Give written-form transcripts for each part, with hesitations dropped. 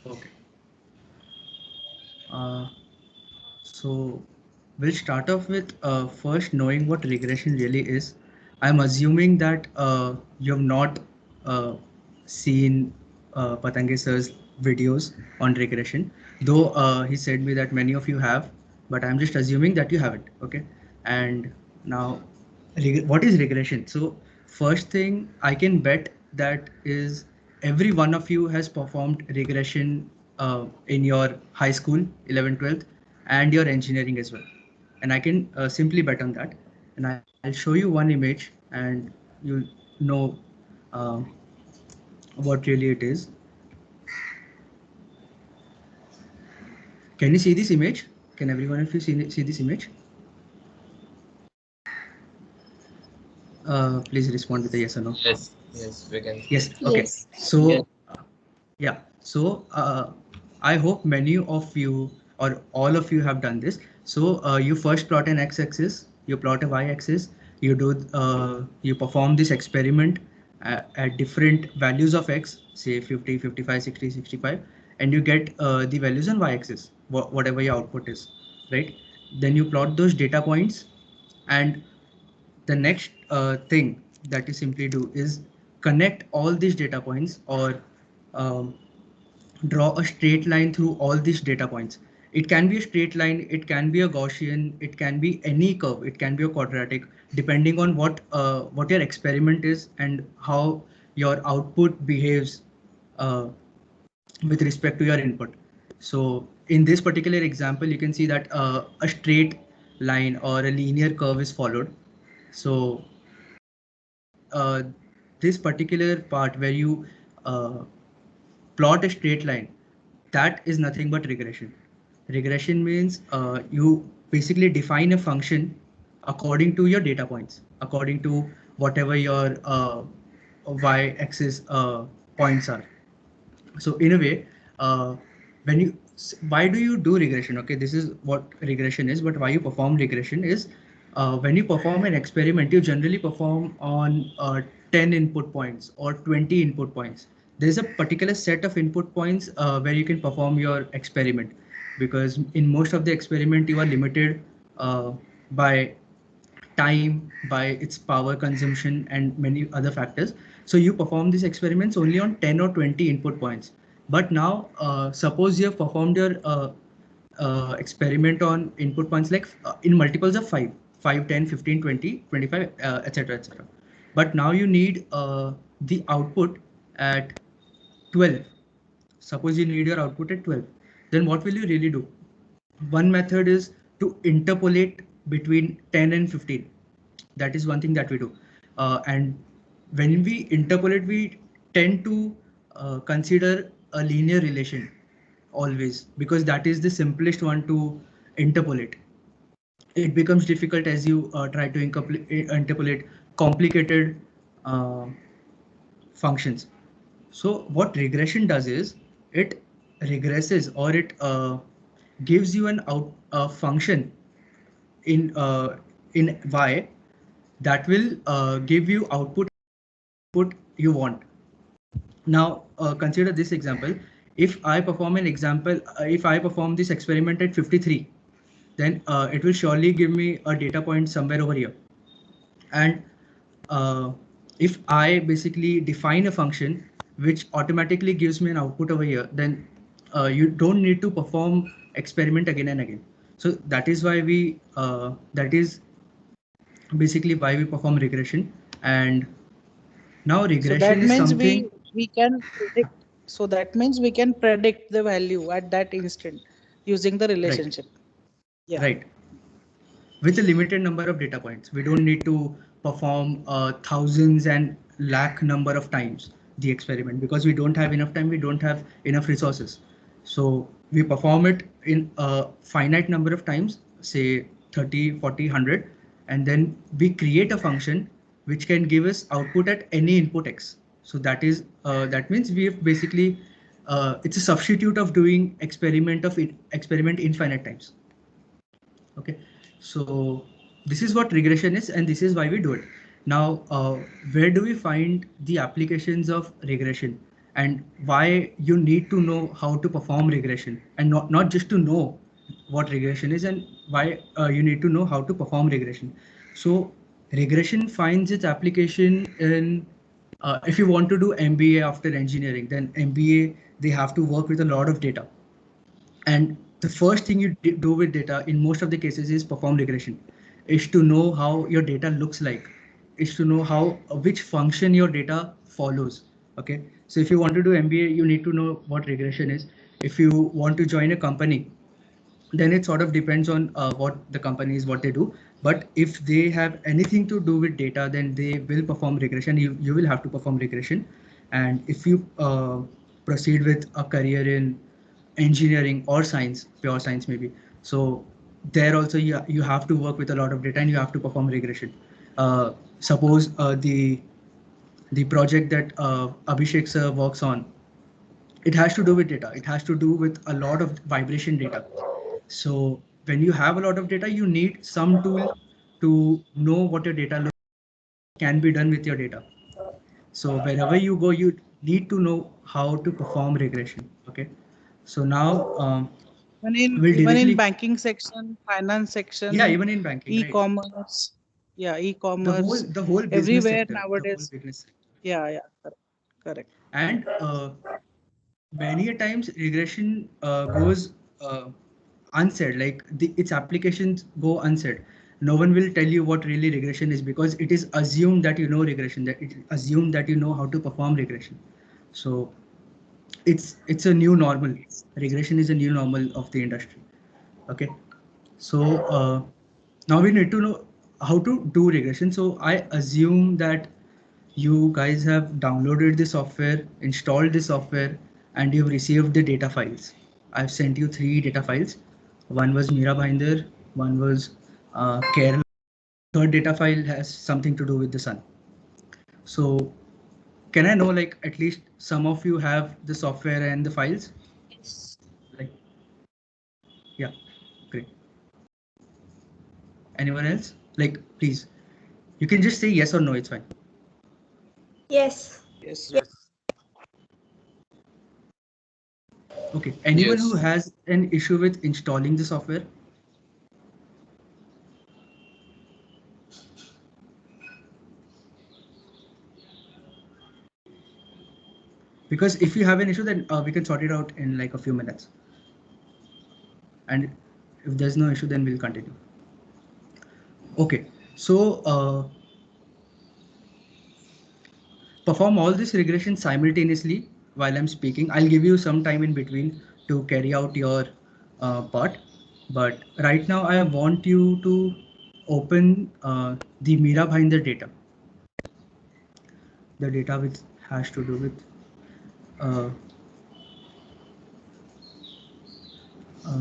Okay. Uh, so we'll start off with first knowing what regression really is. I'm assuming that you have not uh, seen Patange sir's videos on regression, though he said me that many of you have, but I'm just assuming that you haven't. Okay. And now, what is regression? So first thing I can bet that is every one of you has performed regression in your high school, 11th, 12th, and your engineering as well. And I can simply bet on that. And I'll show you one image and you'll know uh, what really it is. Can you see this image? Can everyone of you see this image? Please respond with a yes or no. Yes, yes, we can. Yes. Okay. Yes. So yeah. So I hope many of you or all of you have done this. So you first plot an x-axis, you plot a y-axis, you perform this experiment at different values of x, say 50, 55, 60, 65, and you get the values on y-axis, whatever your output is, right? Then you plot those data points, and the next thing that you simply do is connect all these data points, or um, draw a straight line through all these data points. It can be a straight line, it can be a Gaussian, it can be any curve, it can be a quadratic, depending on what your experiment is and how your output behaves uh, with respect to your input. So in this particular example, you can see that a straight line or a linear curve is followed. So uh, this particular part where you uh, plot a straight line, that is nothing but regression. Regression means you basically define a function according to your data points, according to whatever your y-axis points are. So in a way, when you why do you do regression? Okay, this is what regression is, but why you perform regression is when you perform an experiment, you generally perform on 10 input points or 20 input points. There's a particular set of input points where you can perform your experiment, because in most of the experiment you are limited by time, by its power consumption, and many other factors. So you perform these experiments only on 10 or 20 input points. But now, suppose you have performed your experiment on input points like in multiples of 5, 5, 10, 15, 20, 25, etc., etc. But now you need the output at 12. Suppose you need your output at 12. Then what will you really do? One method is to interpolate between 10 and 15. That is one thing that we do. And when we interpolate, we tend to consider a linear relation always, because that is the simplest one to interpolate. It becomes difficult as you try to interpolate complicated uh, functions. So what regression does is it regresses, or it gives you an out function in y that will give you output you want. Now consider this example. If I perform an example, if I perform this experiment at 53, then it will surely give me a data point somewhere over here. And uh, if I basically define a function which automatically gives me an output over here, then you don't need to perform experiment again and again. So that is why that is basically why we perform regression. And now So regression that is means something, we can predict. So that means we can predict the value at that instant using the right, relationship. Yeah. right, with a limited number of data points. We don't need to perform thousands and lakh number of times the experiment, because we don't have enough time, we don't have enough resources. So we perform it in a finite number of times, say 30, 40, 100, and then we create a function which can give us output at any input x. So that means we have basically it's a substitute of doing experiment infinite times. Okay, so this is what regression is, and this is why we do it. Now, where do we find the applications of regression? and why you need to know how to perform regression, and not just to know what regression is, and why you need to know how to perform regression. So regression finds its application in, if you want to do MBA after engineering, then MBA, they have to work with a lot of data. And the first thing you do with data in most of the cases is perform regression, is to know how your data looks like, is to know how which function your data follows. Okay, so if you want to do MBA, you need to know what regression is. If you want to join a company, then it sort of depends on what the company is, what they do. But if they have anything to do with data, then they will perform regression. You will have to perform regression. And if you proceed with a career in engineering or science, pure science maybe, so there also you have to work with a lot of data and you have to perform regression. Suppose the project that Abhishek sir works on, it has to do with data. It has to do with a lot of vibration data. So when you have a lot of data, you need some tool to know what your data can be done with your data. So wherever you go, you need to know how to perform regression. Okay. So now we'll Even in directly, banking section, finance yeah, section, even in banking, right? e-commerce, yeah, e-commerce, The whole business everywhere sector, the whole nowadays. business sector. Yeah, yeah, correct. And many a times regression goes unsaid, like its applications go unsaid. No one will tell you what really regression is, because it is assumed that you know regression, that it assumed that you know how to perform regression. So it's a new normal. Regression is a new normal of the industry. Okay, so now we need to know how to do regression. So I assume that you guys have downloaded the software, installed the software, and you've received the data files. I've sent you 3 data files. One was Mira Bhinder, one was Kerala. Third data file has something to do with the sun. So can I know, like, at least some of you have the software and the files? Yes. Like, yeah, great. Anyone else? Like, please, you can just say yes or no, it's fine. Yes. Yes. Okay, anyone Yes. who has an issue with installing the software? Because if you have an issue, then we can sort it out in like a few minutes. And if there's no issue, then we'll continue. Okay, so perform all this regression simultaneously while I'm speaking. I'll give you some time in between to carry out your part. But right now, I want you to open the Mira Bhinder data. The data which has to do with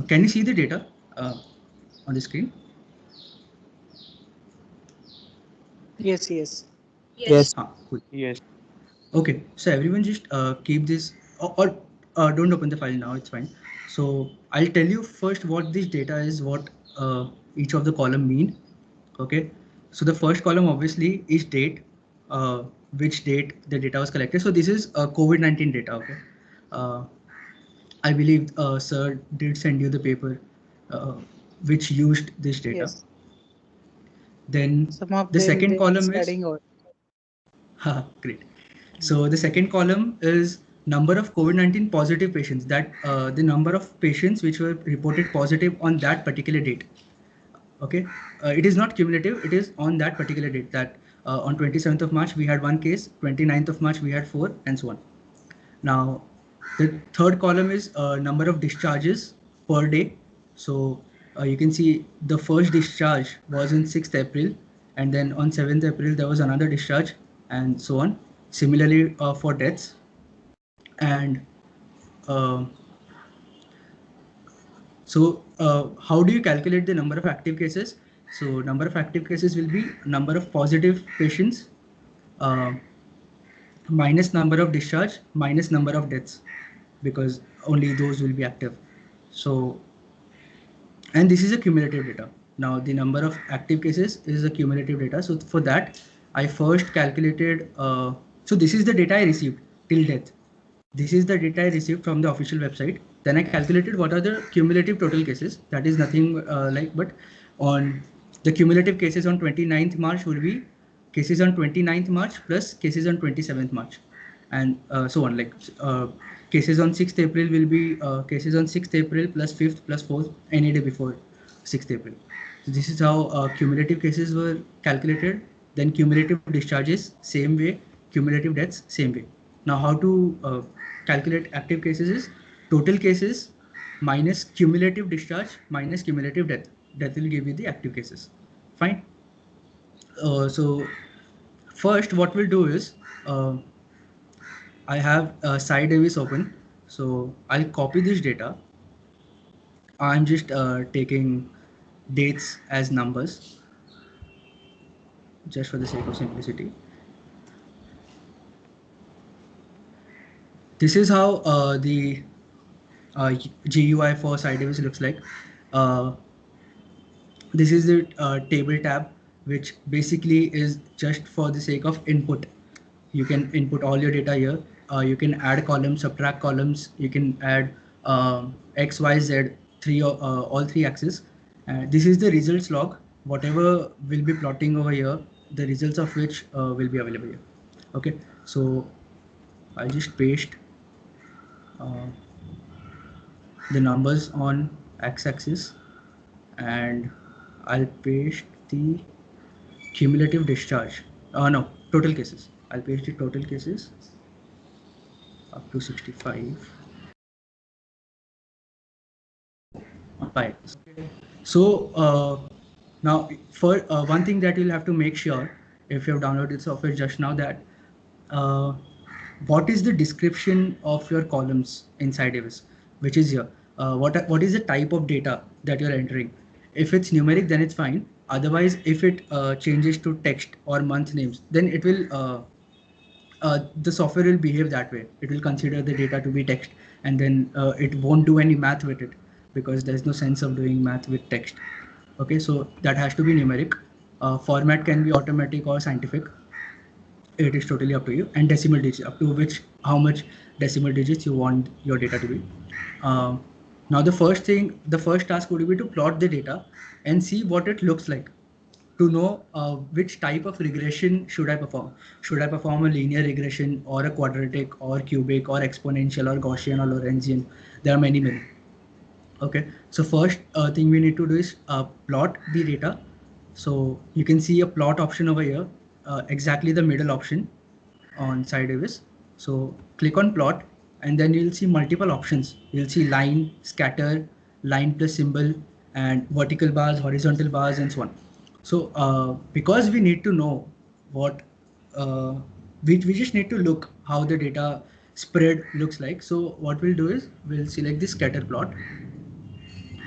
can you see the data on the screen? Yes. Yes. Cool. Yes. Okay, so everyone just keep this, or don't open the file now, it's fine. So I'll tell you first what this data is, what each of the column mean. Okay, so the first column obviously is date, which date the data was collected. So this is COVID-19 data. Okay, uh, I believe sir did send you the paper uh, which used this data. Yes. Then Some of the them second they are column is, studying out. haha, great. So the second column is number of COVID-19 positive patients, that the number of patients which were reported positive on that particular date. Okay, it is not cumulative, it is on that particular date, that on 27th of March we had 1 case, 29th of March we had 4, and so on. Now, the third column is number of discharges per day. So you can see the first discharge was on 6th April, and then on 7th April there was another discharge, and so on. Similarly for deaths. And uh, so how do you calculate the number of active cases? So number of active cases will be number of positive patients uh, minus number of discharge minus number of deaths, because only those will be active. So, and this is a cumulative data. Now the number of active cases is a cumulative data. So for that, I first calculated, so this is the data I received till death. This is the data I received from the official website. Then I calculated what are the cumulative total cases. That is nothing but on the cumulative cases on 29th March will be cases on 29th March plus cases on 27th March, and so on. Cases on 6th April will be cases on 6th April plus 5th plus 4th any day before 6th April. So this is how cumulative cases were calculated. Then cumulative discharges, same way. Cumulative deaths, same way. Now how to calculate active cases is total cases minus cumulative discharge minus cumulative death. That will give you the active cases. Fine. So first what we'll do is I have Sai Davis open. So I'll copy this data. I'm just taking dates as numbers just for the sake of simplicity. This is how the GUI for Sai Davis looks like. This is the table tab, which basically is just for the sake of input. You can input all your data here. You can add columns, subtract columns. You can add X, Y, Z, all three axes. This is the results log. Whatever will be plotting over here, the results of which will be available here. Okay, so I'll just paste the numbers on x-axis, and I'll paste the cumulative discharge. No, total cases. I'll paste the total cases up to 65. Right. So now for one thing that you'll have to make sure if you have downloaded software just now, that what is the description of your columns inside Davis, which is here. What is the type of data that you're entering? If it's numeric, then it's fine. Otherwise, if it changes to text or month names, then it will the software will behave that way. It will consider the data to be text, and then it won't do any math with it, because there's no sense of doing math with text. Okay, so that has to be numeric. Format can be automatic or scientific. It is totally up to you. And decimal digits, up to which how much decimal digits you want your data to be. Now the first task would be to plot the data and see what it looks like, to know which type of regression should I perform. Should I perform a linear regression or a quadratic or cubic or exponential or Gaussian or Lorentzian? There are many. Okay, so first thing we need to do is plot the data. So you can see a plot option over here, exactly the middle option on Sai Davis. So click on plot, and then you'll see multiple options. You'll see line, scatter, line plus symbol, and vertical bars, horizontal bars, and so on. So because we need to know what we just need to look how the data spread looks like. So what we'll do is we'll select the scatter plot,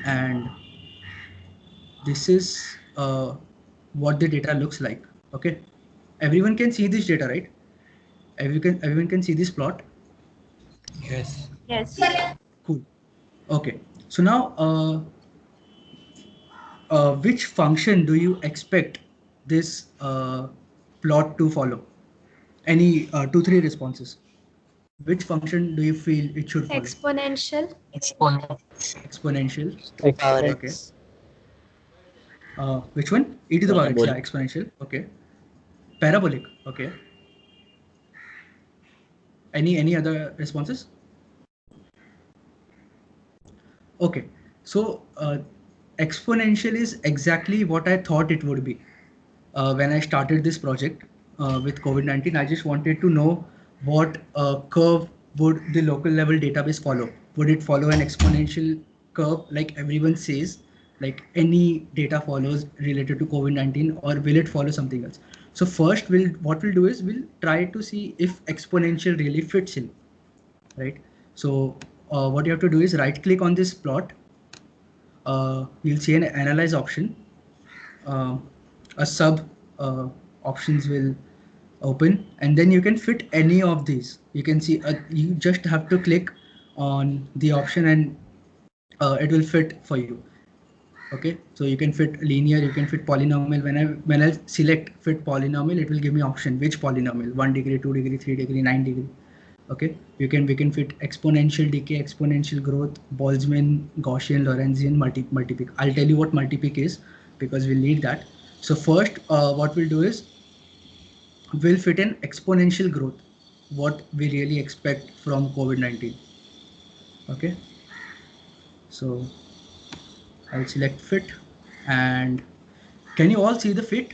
and this is what the data looks like. Okay, everyone can see this data, right? Everyone can see this plot. Yes. Cool. Okay, so now which function do you expect this plot to follow? Any 2-3 responses. Which function do you feel it should follow? Exponential. Exponential. Okay. Which one? E to the power x. Parabolic. Yeah, exponential. Okay. Parabolic. Okay. Any other responses? Okay. So exponential is exactly what I thought it would be when I started this project with COVID-19. I just wanted to know what curve would the local level database follow. Would it follow an exponential curve like everyone says, like any data follows related to COVID-19, or will it follow something else? So first, what we'll do is we'll try to see if exponential really fits in, right? So what you have to do is right click on this plot. You'll see an analyze option. A sub options will open, and then you can fit any of these. You can see you just have to click on the option, and it will fit for you. Okay, so you can fit linear, you can fit polynomial. When I select fit polynomial, it will give me option which polynomial: 1 degree, 2 degree, 3 degree, 9 degree. Okay, we can fit exponential decay, exponential growth, Boltzmann, Gaussian, Lorentzian, multipeak. I'll tell you what multipeak is because we'll need that. So first, what we'll do is we'll fit in exponential growth, what we really expect from COVID-19. Okay, so I'll select fit, and can you all see the fit?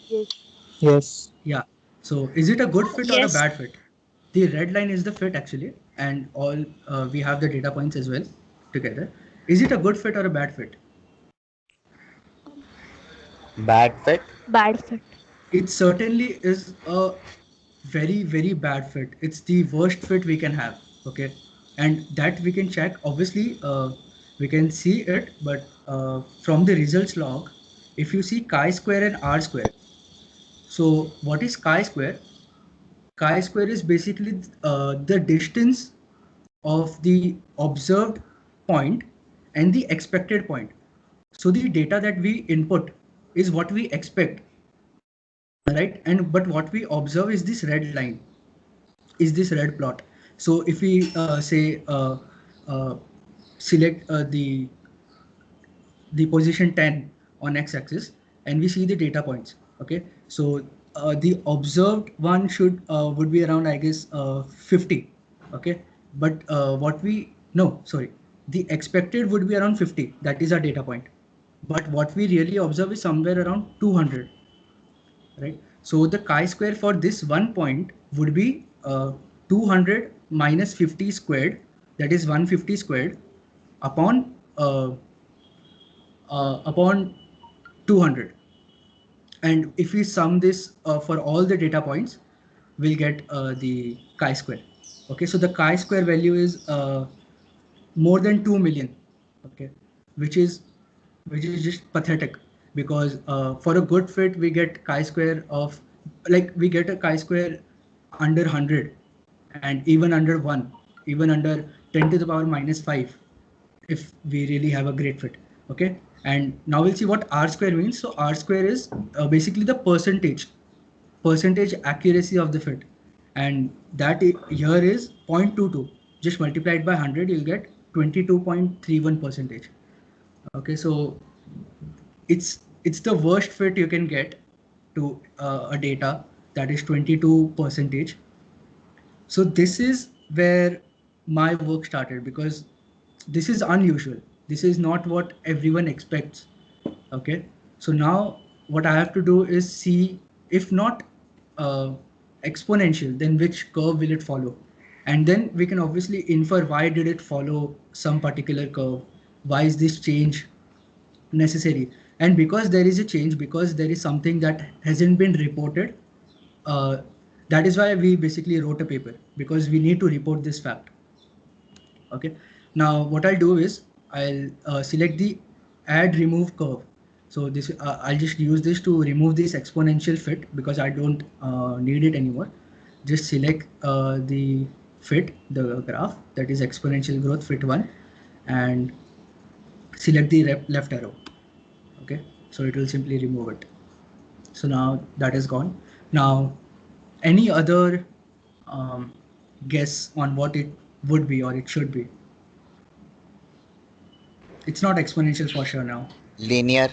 Yes. Yes. Yeah. So is it a good fit or a Yes. bad fit? The red line is the fit actually, and all we have the data points as well together. Is it a good fit or a bad fit? Bad fit. Bad fit. It certainly is a very bad fit. It's the worst fit we can have. Okay, and that we can check. Obviously, we can see it, but from the results log, if you see chi-square and r-square. So what is chi-square? Chi-square is basically the distance of the observed point and the expected point. So the data that we input is what we expect, right? And but what we observe is this red line, is this red plot. So if we say uh, select the position 10 on x-axis and we see the data points. Okay, so the observed one should would be around, I guess, 50. Okay, but what we no sorry the expected would be around 50. That is our data point, but what we really observe is somewhere around 200, right? So the chi-square for this one point would be 200 minus 50 squared, that is 150 squared upon upon 200. And if we sum this for all the data points, we'll get the chi-square. Okay, so the chi-square value is more than 2 million. Okay, which is just pathetic, because for a good fit we get chi-square of, like, we get a chi-square under 100, and even under 1, even under 10 to the power minus 5, if we really have a great fit. Okay, and now we'll see what r square means. So r square is basically the percentage accuracy of the fit, and that here is 0.22. Just multiplied by 100, you'll get 22.31 percentage. Okay, so it's the worst fit you can get to a data, that is 22 percentage. So this is where my work started, because this is unusual. This is not what everyone expects. Okay, so now what I have to do is see, if not uh, exponential, then which curve will it follow? And then we can obviously infer, why did it follow some particular curve? Why is this change necessary? And because there is a change, because there is something that hasn't been reported, uh, that is why we basically wrote a paper, because we need to report this fact. Okay, now what I'll do is I'll select the add remove curve. So this I'll just use this to remove this exponential fit, because I don't need it anymore. Just select the fit, the graph, that is exponential growth fit 1, and select the left arrow. Okay, so it will simply remove it. So now that is gone. Now, any other um, guess on what it would be or it should be? It's not exponential for sure now. Linear.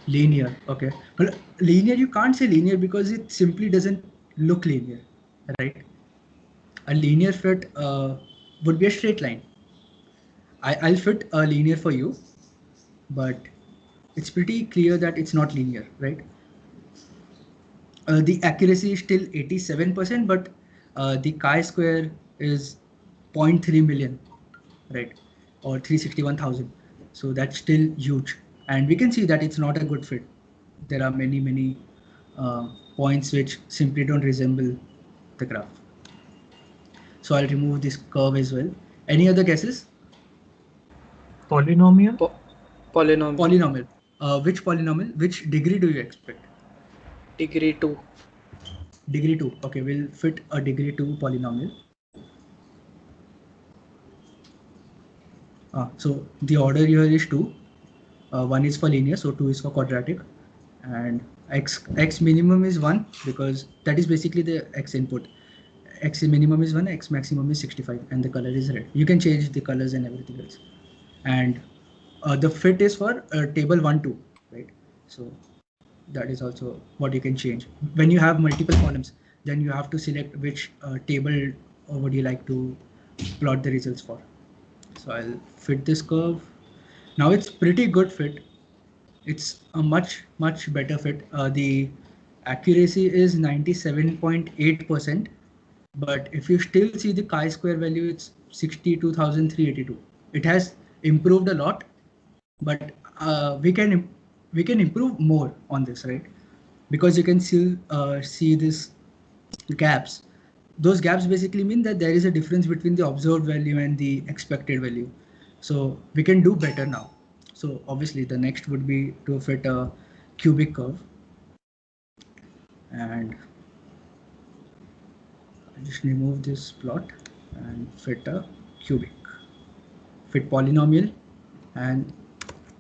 Linear, okay. Well, linear, you can't say linear because it simply doesn't look linear, right? A linear fit would be a straight line. I'll fit a linear for you, but it's pretty clear that it's not linear, right? The accuracy is still 87%, but the chi-square is 0.3 million, right? Or 361,000. So that's still huge. And we can see that it's not a good fit. There are many points which simply don't resemble the graph. So I'll remove this curve as well. Any other guesses? Polynomial? Polynomial. Polynomial. Which polynomial? Which degree do you expect? Degree 2. Degree 2. Okay, we'll fit a degree 2 polynomial. So the order here is 2. 1 is for linear, so 2 is for quadratic. and x minimum is 1 because that is basically the x input. X minimum is 1, x maximum is 65, and the color is red. You can change the colors and everything else. And the fit is for table 1 2, right? So that is also what you can change. When you have multiple columns, then you have to select which table would you like to plot the results for. So I'll fit this curve. Now it's pretty good fit. It's a much better fit. The accuracy is 97.8%, but if you still see the chi-square value, it's 62,382. It has improved a lot, but we can improve more on this, right? Because you can still see this gaps. Those gaps basically mean that there is a difference between the observed value and the expected value. So we can do better now. So obviously the next would be to fit a cubic curve, and I just remove this plot and fit a cubic. Fit polynomial and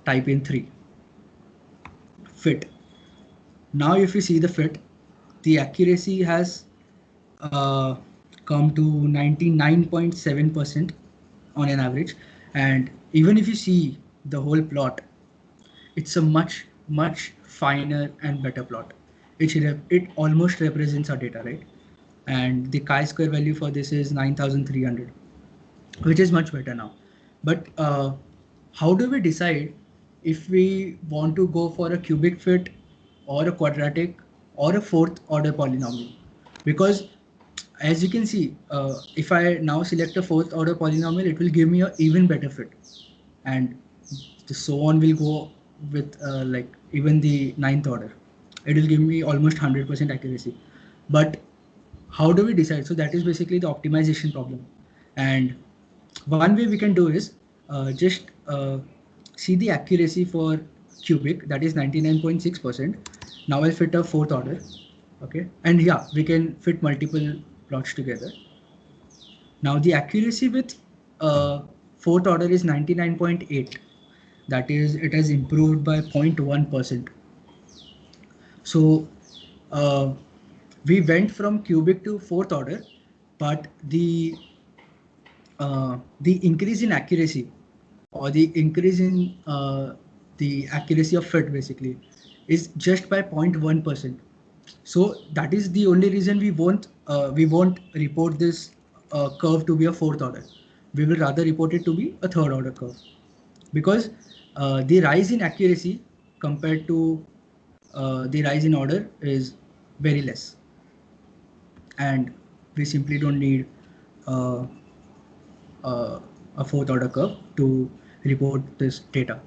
type in 3. Fit. Now if you see the fit, the accuracy has come to 99.7% on an average, and even if you see the whole plot, it's a much finer and better plot. It almost represents our data, right? And the chi-square value for this is 9300, which is much better now. But how do we decide if we want to go for a cubic fit or a quadratic or a fourth order polynomial? Because as you can see, if I now select a fourth order polynomial, it will give me an even better fit, and so on will go with like even the ninth order. It will give me almost 100% accuracy. But how do we decide? So that is basically the optimization problem. And one way we can do is just see the accuracy for cubic, that is 99.6%. Now I'll fit a fourth order. Okay, and yeah, we can fit multiple plots together. Now the accuracy with fourth order is 99.8. That is, it has improved by 0.1%. So we went from cubic to fourth order, but the increase in accuracy, or the increase in the accuracy of fit basically, is just by 0.1%. So that is the only reason we won't report this curve to be a fourth order. We will rather report it to be a third order curve, because the rise in accuracy compared to the rise in order is very less, and we simply don't need uh, a fourth order curve to report this data.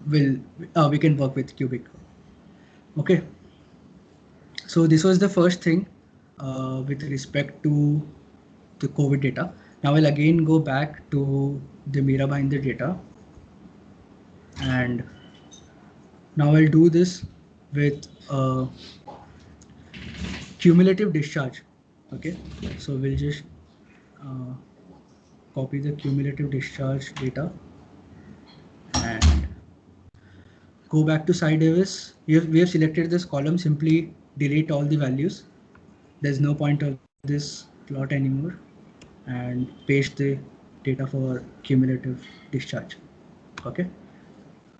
We can work with cubic. Okay, so this was the first thing with respect to the COVID data. Now I'll again go back to the Mirabinder data, and now I'll do this with cumulative discharge. Okay, so we'll just uh, copy the cumulative discharge data and go back to Cy-Davis. We have selected this column. Simply delete all the values. There's no point of this plot anymore, and paste the data for cumulative discharge. Okay,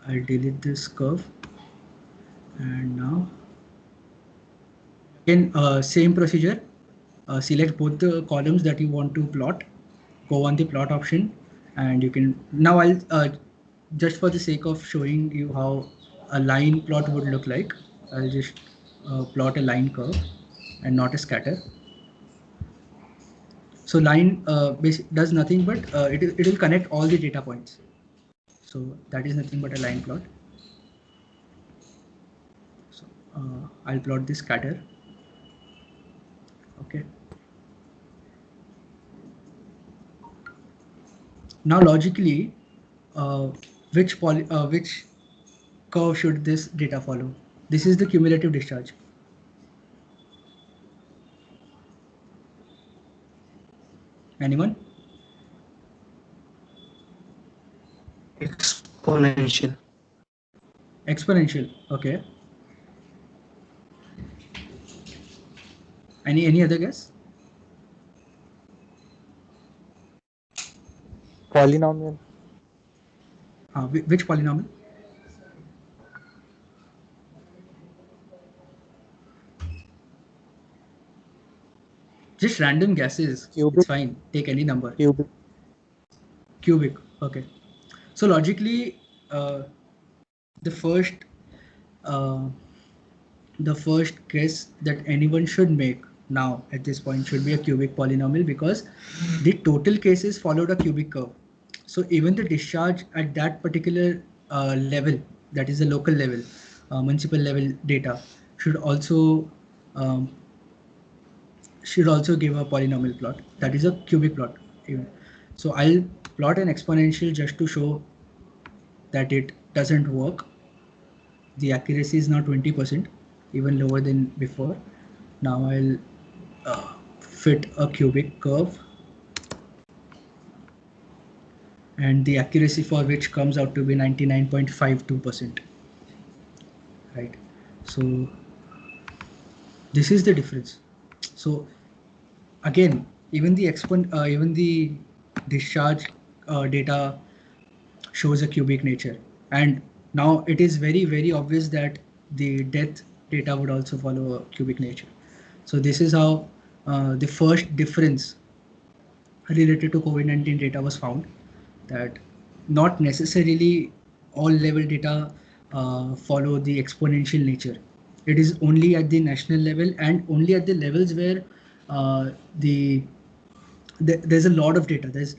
I'll delete this curve, and now again same procedure. Select both the columns that you want to plot. Go on the plot option, and you can now I'll just for the sake of showing you how a line plot would look like, I'll just plot a line curve and not a scatter. So line does nothing but it will connect all the data points. So that is nothing but a line plot. So I'll plot this scatter. Okay. Now logically, which curve should this data follow? This is the cumulative discharge. Anyone? Exponential. Exponential. Okay. Any other guess? Polynomial. Which polynomial? Just random guesses. Cubic. It's fine. Take any number. Cubic. Cubic. Okay. So logically, the first uh, the first guess that anyone should make now at this point should be a cubic polynomial, because the total cases followed a cubic curve. So even the discharge at that particular level, that is the local level, municipal level data, should also um, give a polynomial plot. That is a cubic plot. Even. So I'll plot an exponential just to show that it doesn't work. The accuracy is now 20%, even lower than before. Now I'll fit a cubic curve, and the accuracy for which comes out to be 99.52%. Right. So this is the difference. So again, even the discharge data shows a cubic nature, and now it is very obvious that the death data would also follow a cubic nature. So this is how the first difference related to COVID-19 data was found, that not necessarily all level data follow the exponential nature. It is only at the national level and only at the levels where uh, there's a lot of data. There's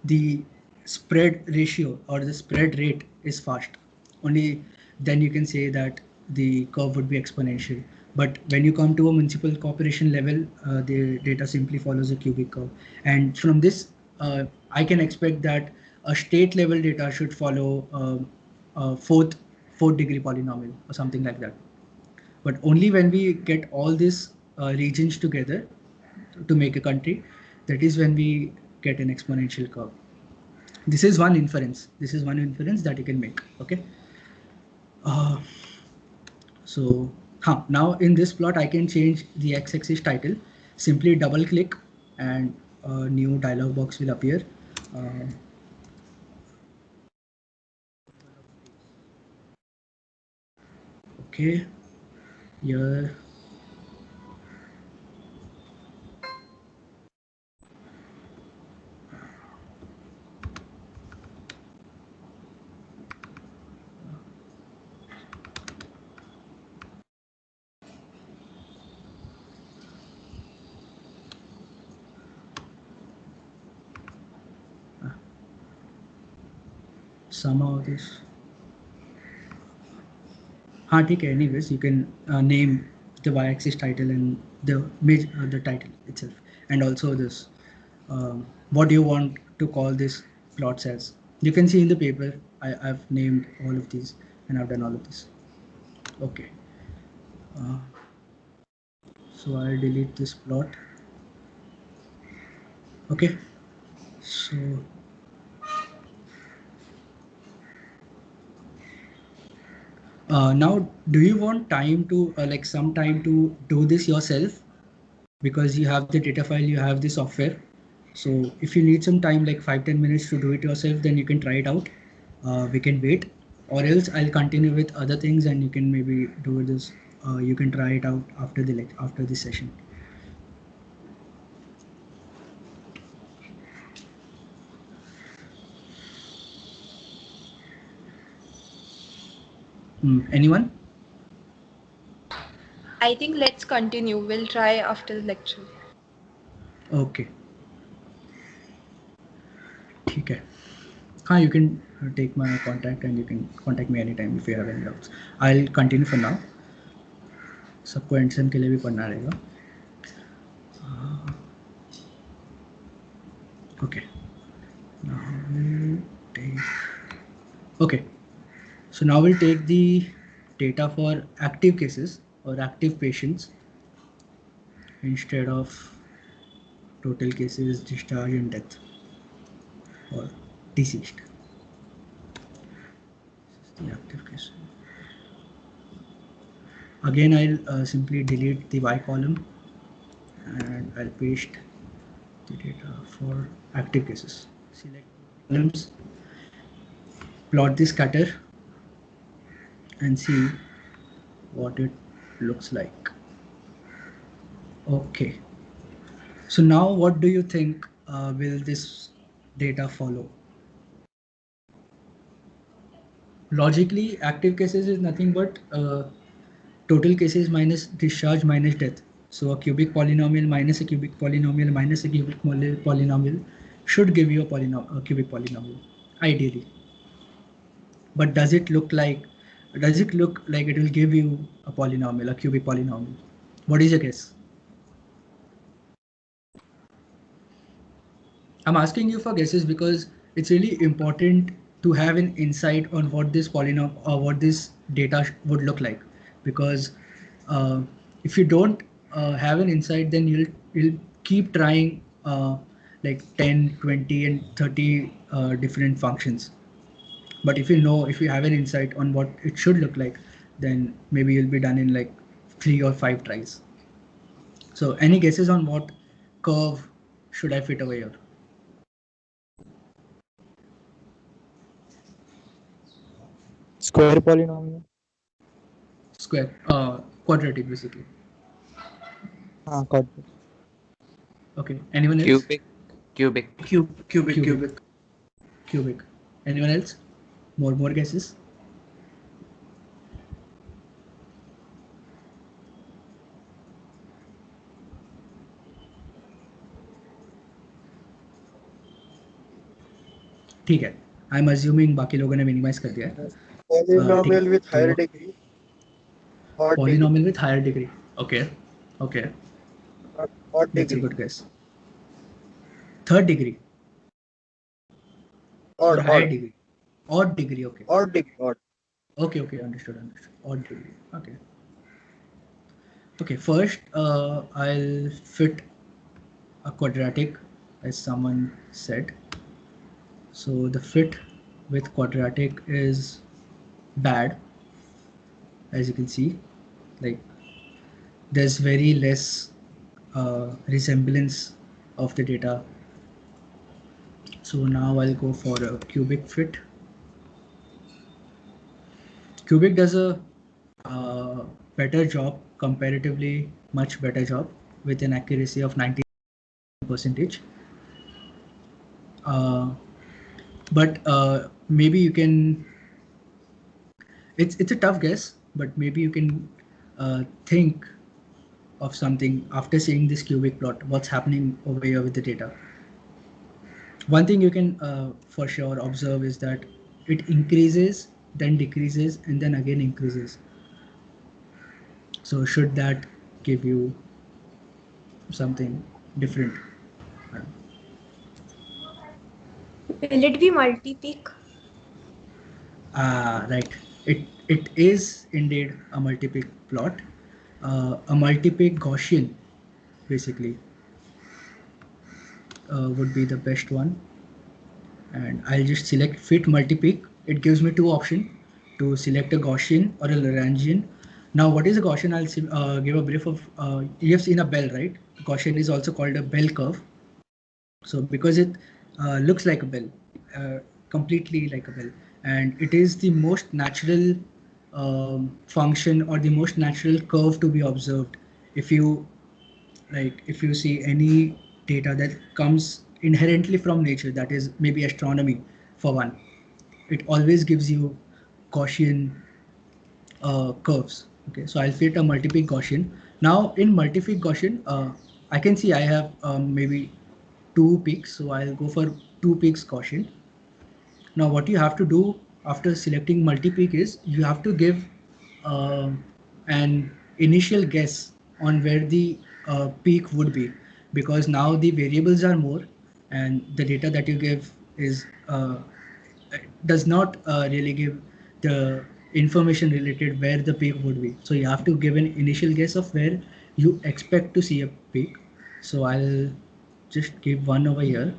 the spread ratio or the spread rate is fast. Only then you can say that the curve would be exponential. But when you come to a municipal corporation level, the data simply follows a cubic curve. And from this, I can expect that a state level data should follow fourth degree polynomial or something like that. But only when we get all these regions together to make a country, that is when we get an exponential curve. This is one inference. This is one inference that you can make. Okay. Uh, so now in this plot, I can change the x-axis title. Simply double click and a new dialog box will appear. Uh, okay. Here. Somehow this. ठीक है. Anyways, you can name the y-axis title and the title itself, and also this what do you want to call this plots as. You can see in the paper I've named all of these and I've done all of this. Okay. So I'll delete this plot. Okay. So now, do you want time to like some time to do this yourself? Because you have the data file, you have the software. So if you need some time, like 5-10 minutes to do it yourself, then you can try it out. We can wait, or else I'll continue with other things and you can maybe do this. You can try it out after the session. Anyone? I think let's continue. We'll try after the lecture. Okay. Okay. You can take my contact and you can contact me anytime if you have any doubts. I'll continue for now. सबको एंडसन के लिए भी पढ़ना रहेगा. Okay. Now we'll take. Okay. So now we'll take the data for active cases or active patients instead of total cases, discharge and death or deceased. This is the active case. Again, I'll simply delete the Y column and I'll paste the data for active cases. Select columns, plot the scatter and see what it looks like. Okay. So now what do you think will this data follow? Logically, active cases is nothing but total cases minus discharge minus death. So a cubic polynomial minus a cubic polynomial minus a cubic polynomial should give you a cubic polynomial, ideally. But does it look like it will give you a polynomial, a cubic polynomial? What is your guess? I'm asking you for guesses because it's really important to have an insight on what this polynomial or what this data would look like. Because if you don't have an insight, then you'll keep trying like 10, 20, and 30 different functions. But if you have an insight on what it should look like, then maybe you'll be done in like 3 or 5 tries. So any guesses on what curve should I fit over here? Square polynomial. Square, quadratic basically. Got it. Okay, anyone else? Cubic. Anyone else? More guesses? ठीक है, I'm assuming बाकी लोगों ने minimize कर दिया है. Polynomial with higher degree. Polynomial with higher degree. Okay. Odd That's a degree. good guess. Third degree. Odd degree. Odd degree. Okay. Odd degree. Odd. Okay. Understood. Odd degree. Okay. First, I'll fit a quadratic, as someone said. So the fit with quadratic is bad, as you can see. Like there's very less resemblance of the data. So now I'll go for a cubic fit. Cubic does a better job, comparatively much better job, with an accuracy of 90%. But maybe you can. It's a tough guess, but maybe you can think of something after seeing this cubic plot. What's happening over here with the data? One thing you can for sure observe is that it increases, then decreases, and then again increases. So should that give you something different? Will it be multi-peak? Right. It is indeed a multi-peak plot, a multi-peak Gaussian, basically, would be the best one. And I'll just select fit multi-peak. It gives me two options to select a Gaussian or a Lagrangian. Now, what is a Gaussian? I'll give a brief of. You have seen a bell, right? Gaussian is also called a bell curve. So because it looks like a bell, completely like a bell, and it is the most natural function or the most natural curve to be observed. If you see any data that comes inherently from nature, that is maybe astronomy for one, it always gives you Gaussian curves. Okay, so I'll fit a multi-peak Gaussian. Now in multi-peak Gaussian, I can see I have maybe 2 peaks, so I'll go for 2 peaks Gaussian. Now what you have to do after selecting multi-peak is you have to give an initial guess on where the peak would be, because now the variables are more and the data that you give is does not really give the information related where the peak would be. So you have to give an initial guess of where you expect to see a peak. So I'll just give one over here.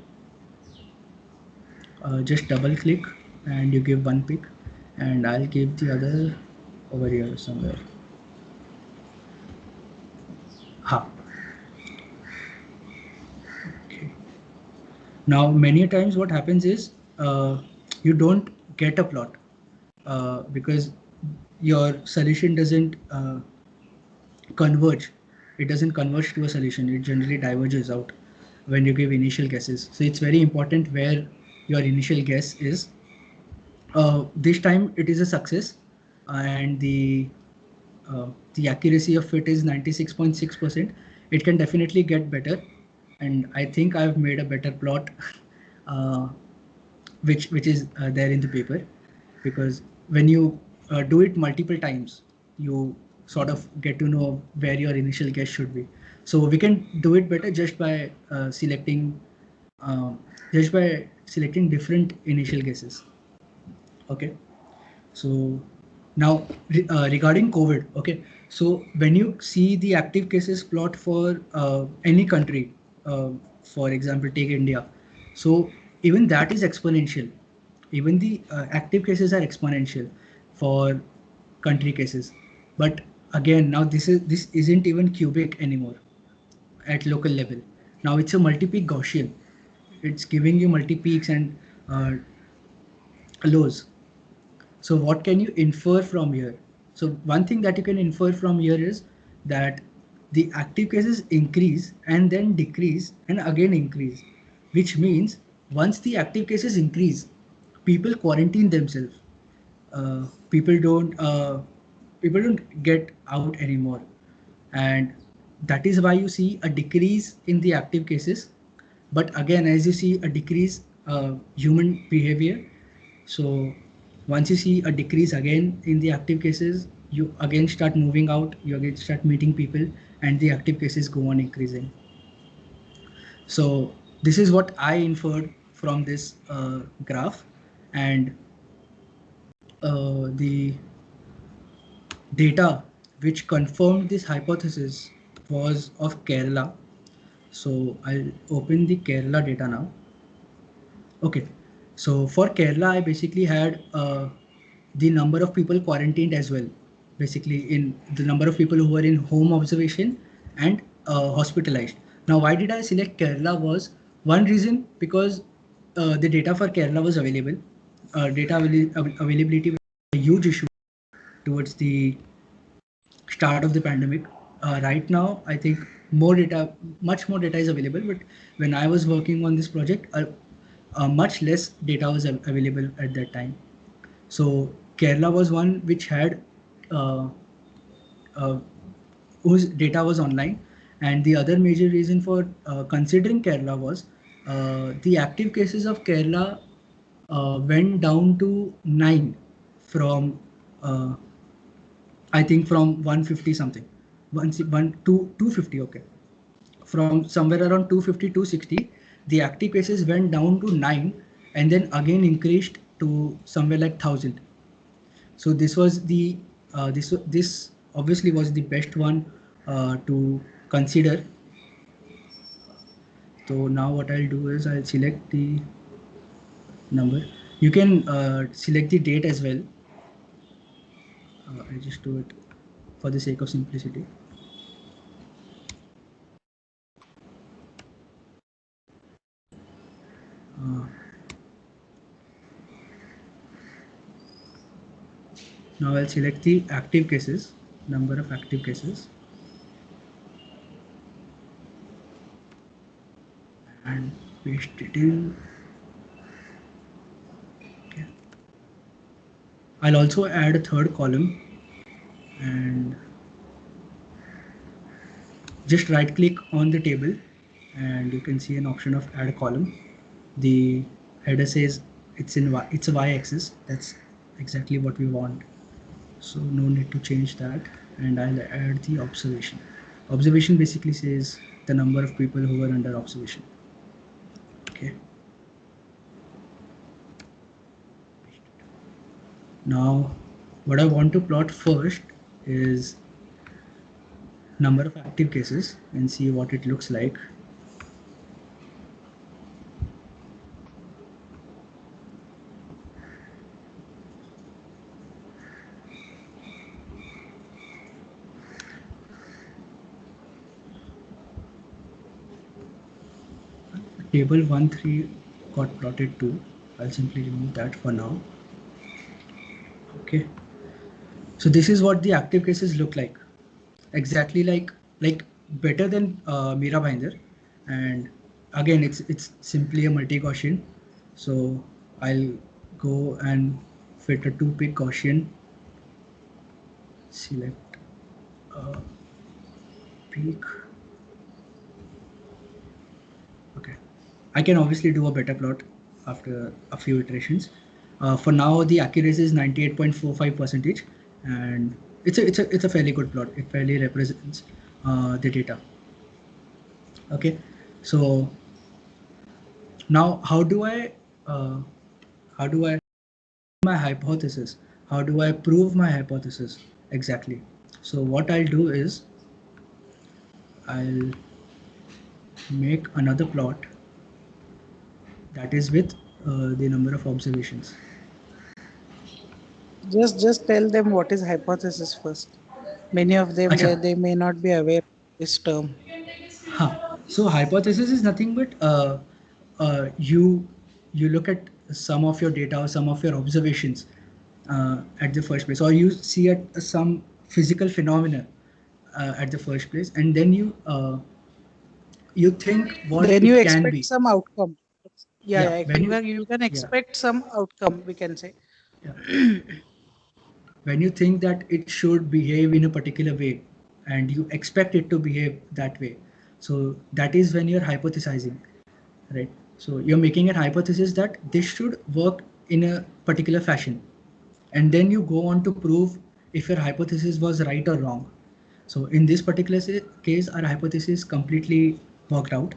Just double click and you give one peak, and I'll give the other over here somewhere. Ha. Okay. Now, many times what happens is you don't get a plot because your solution doesn't converge. It doesn't converge to a solution. It generally diverges out when you give initial guesses. So it's very important where your initial guess is. This time it is a success, and the accuracy of it is 96.6%. It can definitely get better, and I think I've made a better plot, uh, which is there in the paper, because when you do it multiple times, you sort of get to know where your initial guess should be. So we can do it better uh, just by selecting different initial guesses. Okay. So now regarding COVID, okay. So when you see the active cases plot for any country, uh, for example, take India. So even that is exponential. Even the active cases are exponential for country cases. But again, now this isn't even cubic anymore at local level. Now it's a multi-peak Gaussian. It's giving you multi-peaks and lows. So what can you infer from here? So one thing that you can infer from here is that the active cases increase and then decrease and again increase, which means once the active cases increase, people quarantine themselves. Uh, people don't uh, People don't get out anymore, and that is why you see a decrease in the active cases. But again, as you see a decrease human behavior, so once you see a decrease again in the active cases, you again start moving out, you again start meeting people, and the active cases go on increasing. So this is what I inferred from this graph, and the data which confirmed this hypothesis was of Kerala. So I'll open the Kerala data now. Okay, so for Kerala, I basically had the number of people quarantined as well. Basically, in the number of people who were in home observation and hospitalized. Now, why did I select Kerala was one reason because the data for Kerala was available. Availability was a huge issue towards the start of the pandemic. Right now, I think much more data is available. But when I was working on this project, much less data was available at that time. So Kerala was one which had uh, uh, whose data was online, and the other major reason for considering Kerala was the active cases of Kerala went down to 9 from uh, I think from 150 something, 250. Okay, from somewhere around 250 260, the active cases went down to 9 and then again increased to somewhere like 1000. So this was the this obviously was the best one to consider. So now what I'll do is I'll select the number. You can select the date as well. I'll just do it for the sake of simplicity. Uh, Now I'll select the active cases, number of active cases, and paste it in. Okay. I'll also add a third column and just right click on the table and you can see an option of add a column. The header says it's a y-axis. That's exactly what we want. So no need to change that, and I'll add the observation. Observation basically says the number of people who are under observation. Okay. Now, what I want to plot first is number of active cases and see what it looks like. table 1-3 got plotted too. I'll simply remove that for now. Okay. So this is what the active cases look like. Exactly like better than Mira Bhinder. And again, it's simply a multi-Gaussian. So I'll go and fit a 2-peak Gaussian. Select peak. Okay. I can obviously do a better plot after a few iterations. For now, the accuracy is 98.45%, and it's a fairly good plot. It fairly represents the data. Okay, so now how do I my hypothesis? How do I prove my hypothesis exactly? So what I'll do is I'll make another plot that is with the number of observations. Just tell them what is hypothesis first. Many of them Acha. they may not be aware of this term. Huh. So hypothesis is nothing but you look at some of your data or some of your observations at the first place, or you see at some physical phenomena at the first place, and then you think what Then you it can expect be. some outcome. Yeah, Yeah, when you can expect some outcome, we can say. yeah. When you think that it should behave in a particular way and you expect it to behave that way, so that is when you're hypothesizing, right? So you're making a hypothesis that this should work in a particular fashion, and then you go on to prove if your hypothesis was right or wrong. So in this particular case, our hypothesis completely worked out.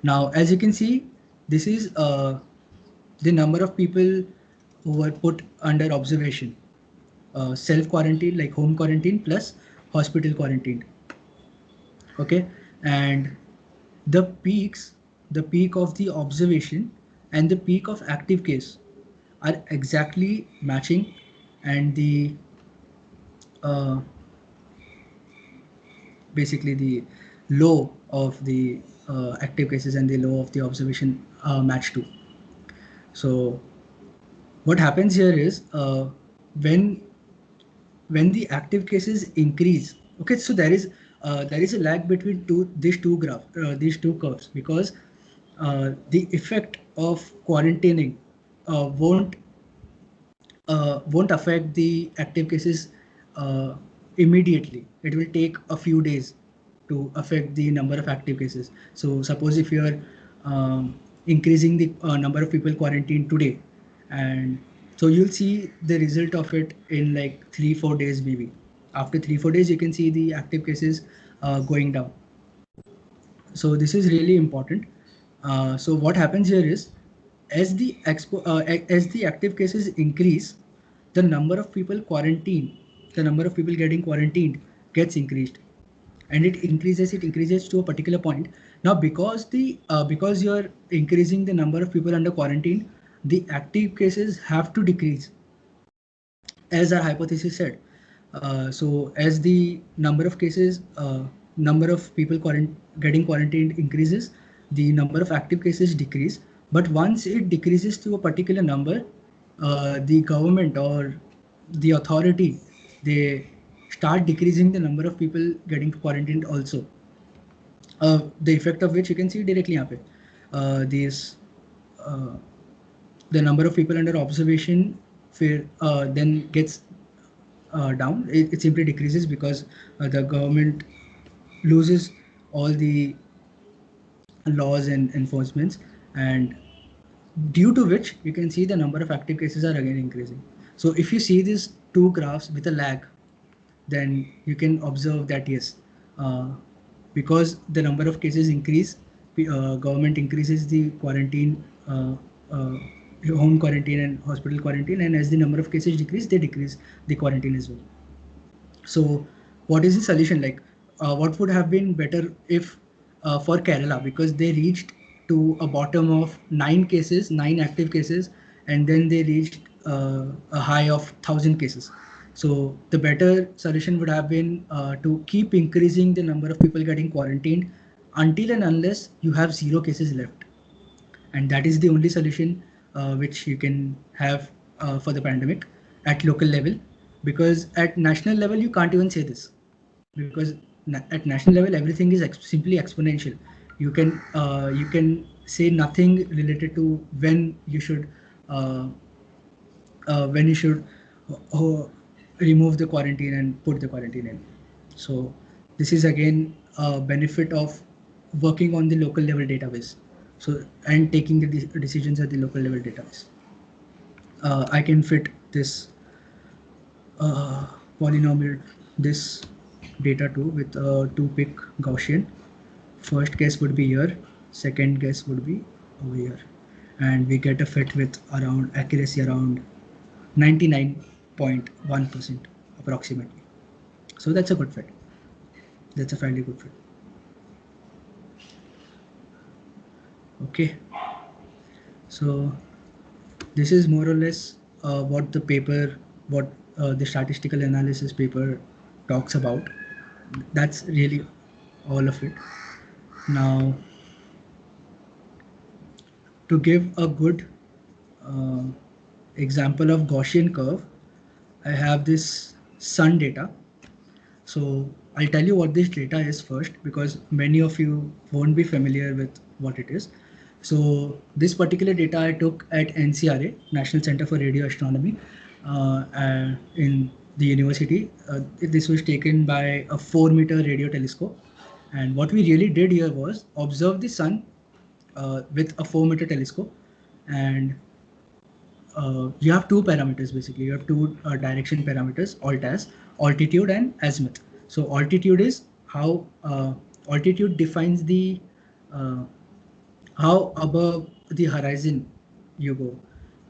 Now, as you can see, this is the number of people who were put under observation. Self quarantine, like home quarantine, plus hospital quarantine. Okay, and the peak of the observation and the peak of active case are exactly matching, and the uh, basically the low of the active cases and the low of the observation match too. So what happens here is when the active cases increase, okay, so there is a lag between these two curves, because the effect of quarantining uh, won't won't affect the active cases immediately. It will take a few days to affect the number of active cases. So suppose if you are increasing the number of people quarantined today, and so you'll see the result of it in like 3-4 days maybe. After 3-4 days, you can see the active cases going down. So this is really important. So what happens here is, as the active cases increase, the number of people quarantined, the number of people getting quarantined gets increased, and it increases to a particular point. Now, because you're increasing the number of people under quarantine, the active cases have to decrease, as our hypothesis said. So as the number of cases, number of people getting quarantined increases, the number of active cases decrease. But once it decreases to a particular number, the government or the authority, they start decreasing the number of people getting quarantined also. The effect of which you can see directly here. These the number of people under observation then gets down. It simply decreases because the government loses all the laws and enforcements, and due to which you can see the number of active cases are again increasing. So if you see these two graphs with a lag, then you can observe that yes, because the number of cases increase, government increases the quarantine, uh, home quarantine and hospital quarantine, and as the number of cases decrease, they decrease the quarantine as well. So what is the solution? Like what would have been better if for Kerala, because they reached to a bottom of 9 active cases, and then they reached a high of 1,000 cases. So the better solution would have been to keep increasing the number of people getting quarantined until and unless you have 0 cases left. And that is the only solution which you can have for the pandemic at local level, because at national level you can't even say this, because at national level everything is simply exponential. You can say nothing related to when you should uh, remove the quarantine and put the quarantine in. So this is again a benefit of working on the local level database. So and taking the decisions at the local level database. I can fit this polynomial, this data too, with a 2-pick Gaussian. First guess would be here, second guess would be over here, and we get a fit with around accuracy around 99.1% approximately. So that's a good fit. That's a fairly good fit. Okay. So this is more or less what the paper, what the statistical analysis paper talks about. That's really all of it. Now, to give a good example of Gaussian curve, I have this sun data. So I'll tell you what this data is first, because many of you won't be familiar with what it is. So this particular data I took at NCRA, National Center for Radio Astronomy, in the university. This was taken by a 4-meter radio telescope. And what we really did here was observe the sun with a 4-meter telescope. And you have 2 parameters basically. You have 2 direction parameters, ALT-AZ, altitude and azimuth. So altitude is how altitude defines the how above the horizon you go.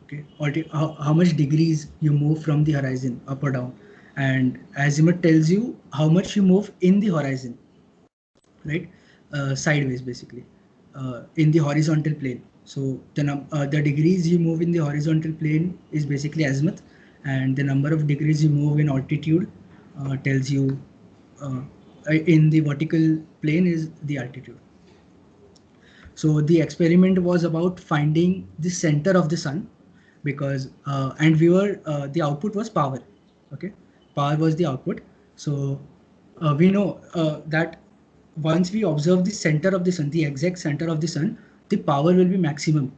Okay, how much degrees you move from the horizon, up or down, and azimuth tells you how much you move in the horizon, right? Sideways basically, in the horizontal plane. So the degrees you move in the horizontal plane is basically azimuth, and the number of degrees you move in altitude tells you in the vertical plane is the altitude. So the experiment was about finding the center of the sun, because and we were the output was power. Okay, power was the output. So we know that once we observe the center of the sun, the exact center of the sun, the power will be maximum,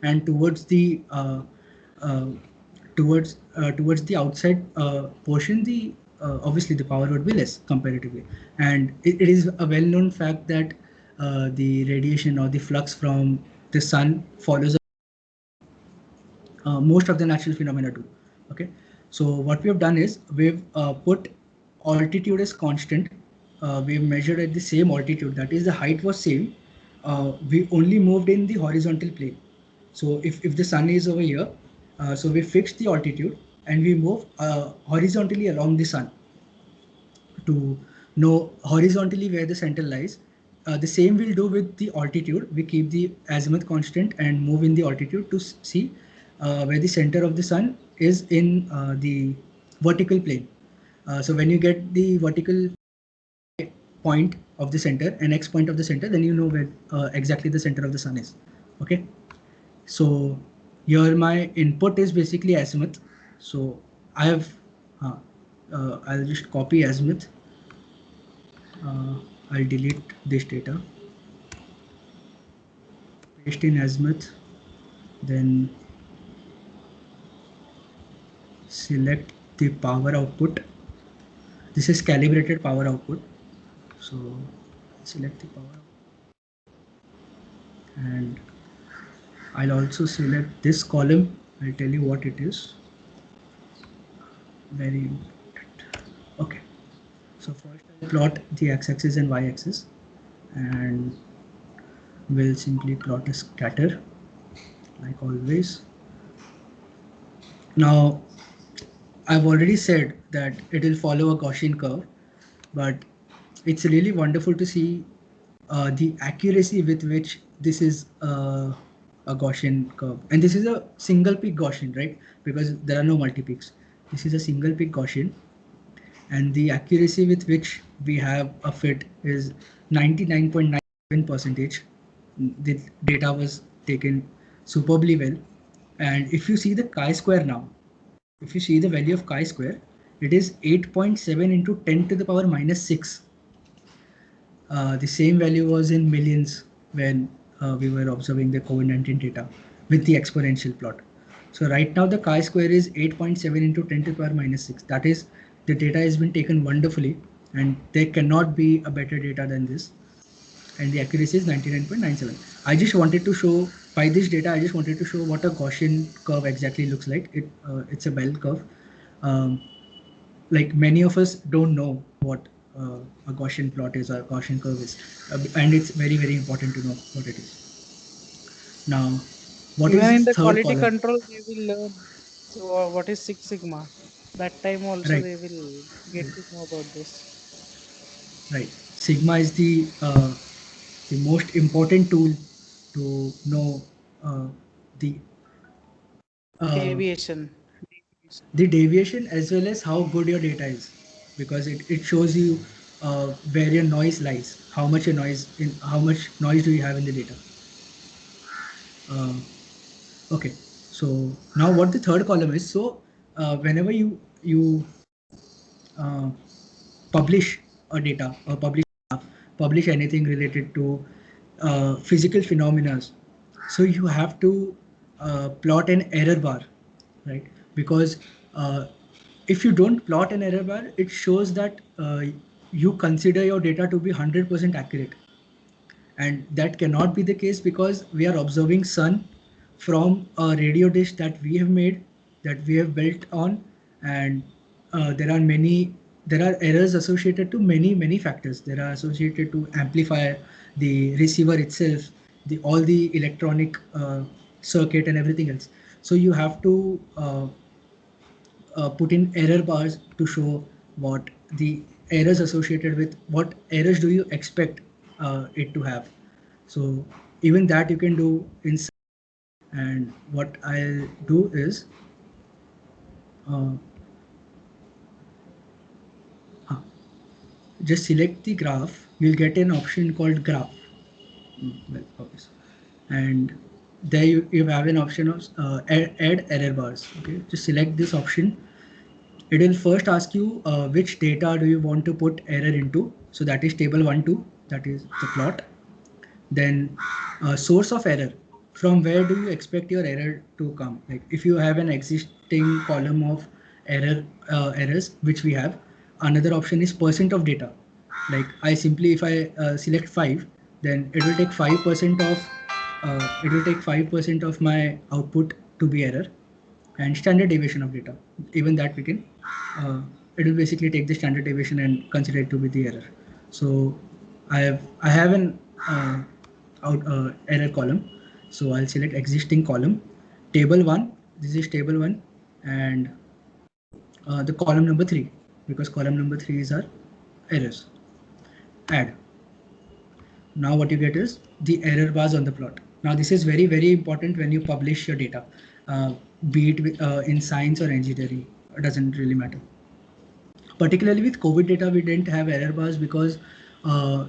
and towards the towards the outside portion, the obviously the power would be less comparatively. And it is a well-known fact that the radiation or the flux from the sun follows most of the natural phenomena do. Okay, so what we have done is we've put altitude as constant. We've measured at the same altitude, that is the height was same. We only moved in the horizontal plane. So if the sun is over here, so we fixed the altitude and we move horizontally along the sun to know horizontally where the center lies. The same we'll do with the altitude. We keep the azimuth constant and move in the altitude to see where the center of the sun is in the vertical plane. So when you get the vertical point of the center and x point of the center, then you know where exactly the center of the sun is. Okay, so here my input is basically azimuth. So I have I'll just copy azimuth. I'll delete this data, paste in azimuth, then select the power output. This is calibrated power output. So select the power and I'll also select this column. I'll tell you what it is. Very important. Okay. So first I'll plot the x-axis and y-axis, and we'll simply plot a scatter like always. Now I've already said that it will follow a Gaussian curve, but it's really wonderful to see the accuracy with which this is a Gaussian curve. And this is a single peak Gaussian, right? Because there are no multi-peaks. This is a single peak Gaussian. And the accuracy with which we have a fit is 99.9. percentage. The data was taken superbly well. And if you see the chi-square now, if you see the value of chi-square, it is 8.7 into 10 to the power minus 6. The same value was in millions when we were observing the COVID-19 data with the exponential plot. So right now the chi-square is 8.7 into 10 to the power minus 6. That is, the data has been taken wonderfully, and there cannot be a better data than this. And the accuracy is 99.97. I just wanted to show, by this data, I just wanted to show what a Gaussian curve exactly looks like. It's a bell curve. Like many of us don't know what a Gaussian plot is or a Gaussian curve is, and it's very, very important to know what it is. Now, what Even is in this the third quality column? control, they will learn. So what is Six Sigma? That time also Right, they will get to know about this. right. Sigma is the most important tool to know the uh, Deviation. the deviation as well as how good your data is, because it shows you where your noise lies, how much noise do you have in the data. Okay, so now what the third column is, so whenever you uh, publish a data or publish anything related to physical phenomena, so you have to plot an error bar, right? Because if you don't plot an error bar, it shows that you consider your data to be 100% accurate, and that cannot be the case because we are observing sun from a radio dish that we have made, that we have built on, and there are errors associated to many factors. There are associated to amplifier, the receiver itself, the all the electronic circuit and everything else. So you have to put in error bars to show what the errors associated with, what errors do you expect it to have. So even that you can do in. And what I'll do is uh, just select the graph. You'll get an option called graph. Well, okay. And there you have an option of add error bars. Okay, just select this option. It will first ask you which data do you want to put error into. So that is table 1, 2, that is the plot. Then source of error. From where do you expect your error to come? Like if you have an existing column of errors, which we have, another option is percent of data. Like I simply, if I select 5, then it will take 5% of my output to be error, and standard deviation of data. Even that we can, it will basically take the standard deviation and consider it to be the error. So I have an error column. So I'll select existing column, table 1. This is table 1, and the column number 3, because column number 3 is our errors. Add. Now what you get is the error bars on the plot. Now this is very, very important when you publish your data, be it in science or engineering, it doesn't really matter. Particularly with COVID data, we didn't have error bars because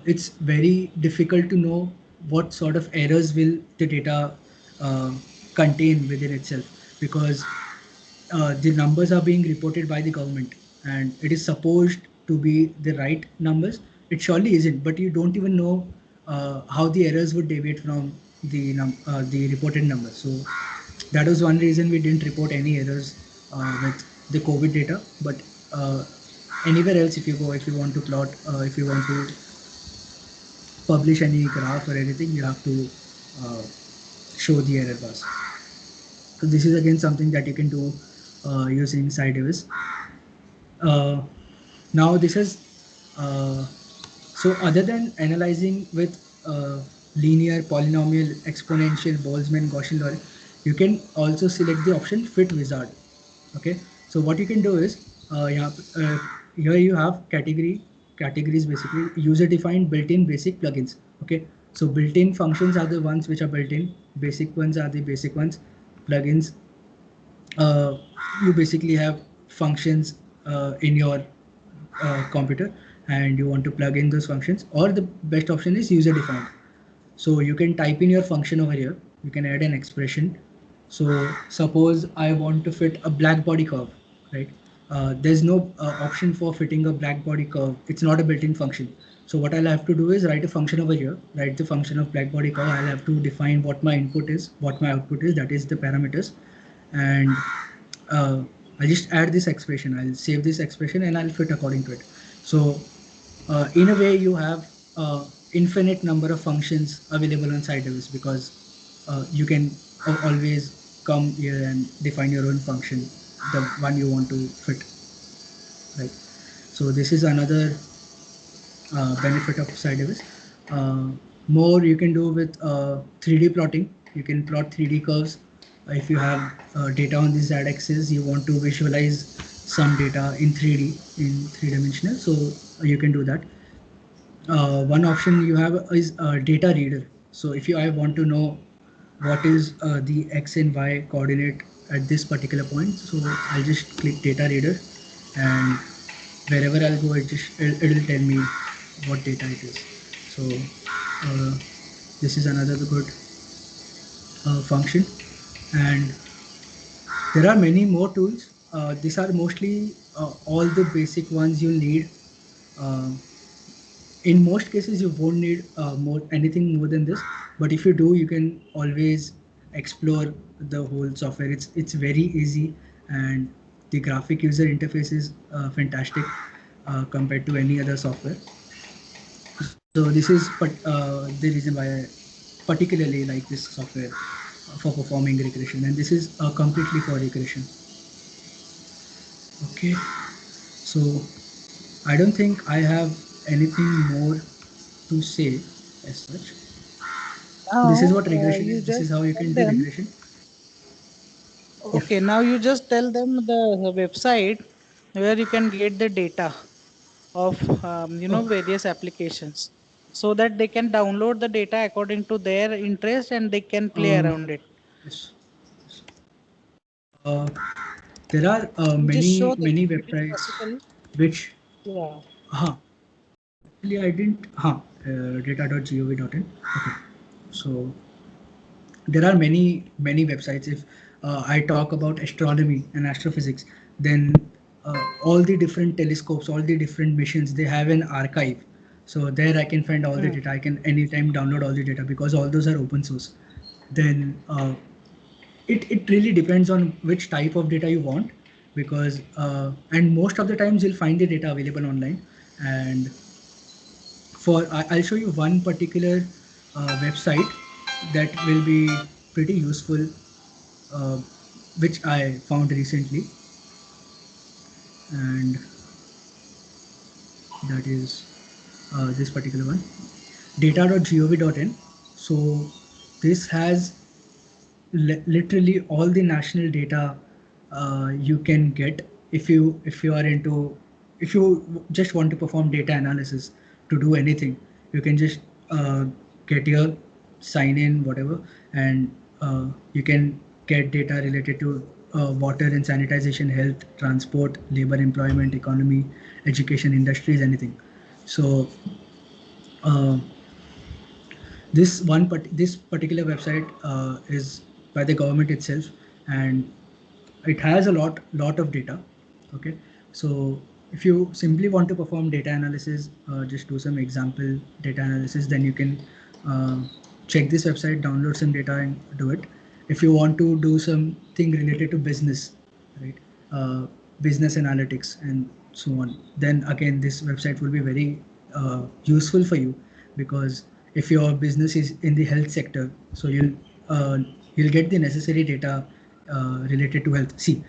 it's very difficult to know what sort of errors will the data contain within itself, because the numbers are being reported by the government and it is supposed to be the right numbers. It surely isn't, but you don't even know how the errors would deviate from the reported numbers. So that was one reason we didn't report any errors with the COVID data. But anywhere else, if you want to plot, if you want to publish any graph or anything, you have to show the error bars. So this is again something that you can do using SciDevis. Now this is so other than analyzing with linear, polynomial, exponential, Boltzmann, Gaussian logic, you can also select the option fit wizard. Okay, so what you can do is here you have categories, basically user defined, built-in, basic, plugins. Okay, so built-in functions are the ones which are built in, basic ones are the basic ones, plugins, you basically have functions in your computer and you want to plug in those functions, or the best option is user defined. So you can type in your function over here. You can add an expression. So suppose I want to fit a black body curve, right? There's no option for fitting a black body curve. It's not a built-in function. So what I'll have to do is write a function over here, write the function of black body curve. I'll have to define what my input is, what my output is, that is the parameters. And I'll just add this expression. I'll save this expression and I'll fit according to it. So in a way, you have infinite number of functions available on Cydevis, because you can always come here and define your own function, the one you want to fit, right? So this is another benefit of Cydevis. More you can do with 3D plotting. You can plot 3D curves. If you have data on the z-axis, you want to visualize some data in 3D, in three-dimensional, so you can do that. One option you have is a data reader. So if I want to know what is the x and y coordinate at this particular point, so I'll just click data reader, and wherever I'll go, it'll tell me what data it is. So this is another good function, and there are many more tools. These are mostly all the basic ones you need. In most cases, you won't need anything more than this, but if you do, you can always explore the whole software. It's very easy, and the graphic user interface is fantastic compared to any other software. So this is the reason why I particularly like this software for performing regression, and this is completely for regression. Okay, so I don't think I have anything more to say as such. So this is what regression is. This is how you can do regression. Okay, now you just tell them the website where you can get the data of various applications, so that they can download the data according to their interest and they can play around it. Yes. There are Just many show them websites classically. which Yeah. actually I didn't data.gov.in. Okay, so there are many websites. If I talk about astronomy and astrophysics, then all the different telescopes, all the different missions, they have an archive. So there I can find all the data. I can anytime download all the data because all those are open source. Then it really depends on which type of data you want, because and most of the times you'll find the data available online. And I'll show you one particular website that will be pretty useful, uh, which I found recently, and that is this particular one, data.gov.in. So this has literally all the national data you can get if you are into, if you just want to perform data analysis to do anything. You can just get your sign in whatever, and you can get data related to water and sanitization, health, transport, labor, employment, economy, education, industries, anything. So this particular website is by the government itself, and it has a lot of data. Okay, so if you simply want to perform data analysis, just do some example data analysis, then you can check this website, download some data and do it. If you want to do something related to business, right, business analytics and so on, then again this website will be very useful for you, because if your business is in the health sector, so you'll get the necessary data related to health. See,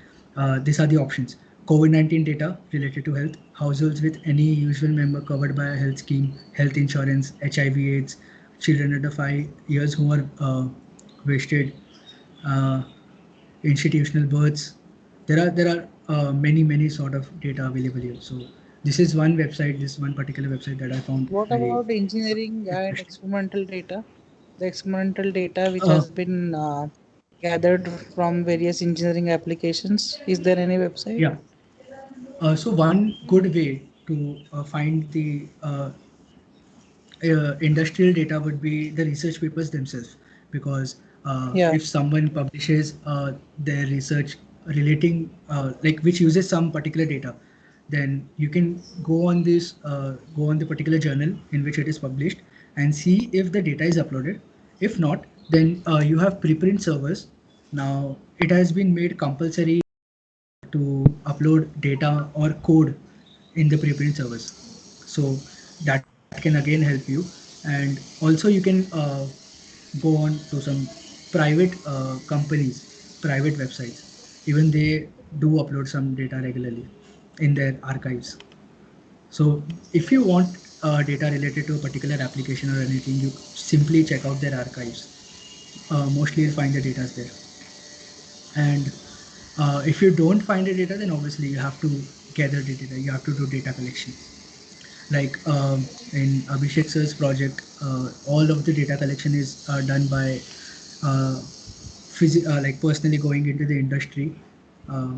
these are the options: COVID-19 data related to health, households with any usual member covered by a health scheme, health insurance, HIV/AIDS, children under 5 years who are wasted, uh, institutional births. There are many sort of data available here. So this is one website, this one particular website that I found. What very about engineering and interesting. experimental data? The experimental data which Uh, has been gathered from various engineering applications. Is there any website? yeah. So one good way to find the industrial data would be the research papers themselves, because Yeah. if someone publishes their research relating like which uses some particular data, then you can go on the particular journal in which it is published and see if the data is uploaded. If not, then you have preprint servers. Now it has been made compulsory to upload data or code in the preprint servers, so that can again help you. And also you can go on to some private companies, private websites, even they do upload some data regularly in their archives. So if you want data related to a particular application or anything, you simply check out their archives. Mostly you'll find the data there. And if you don't find the data, then obviously you have to gather the data. You have to do data collection. Like in Abhishek sir's project, all of the data collection is done by uh, like personally going into the industry, uh,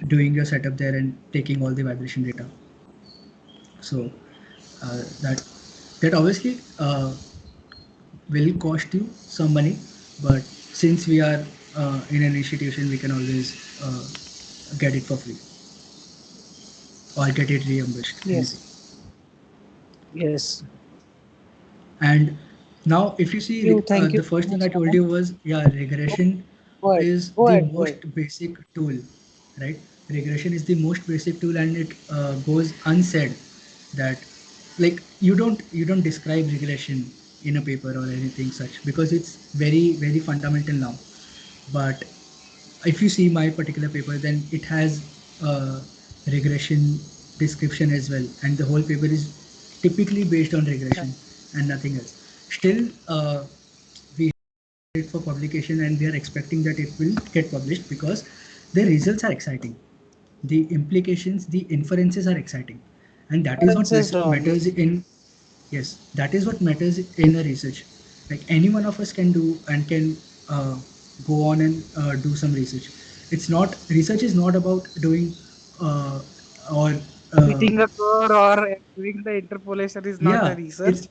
doing your setup there and taking all the vibration data. So that obviously will cost you some money, but since we are in an institution, we can always get it for free or get it reimbursed. Yes. Anything. Yes. And now, if you see, Thank you the so first thing much, I told Aman. you was, yeah, regression Go ahead. is Go the ahead. Go ahead. most basic tool, right? Regression is the most basic tool, and it goes unsaid that, like, you don't describe regression in a paper or anything such, because it's very fundamental now. But if you see my particular paper, then it has regression description as well, and the whole paper is typically based on regression and nothing else. Still, we it for publication, and we are expecting that it will get published because the results are exciting, the implications, the inferences are exciting, and that is what References drawn. matters in. Yes, that is what matters in a research. Like any one of us can do and can go on and do some research. It's not research is not about doing uh, or Fitting a curve or doing the interpolation is not a yeah, research. it's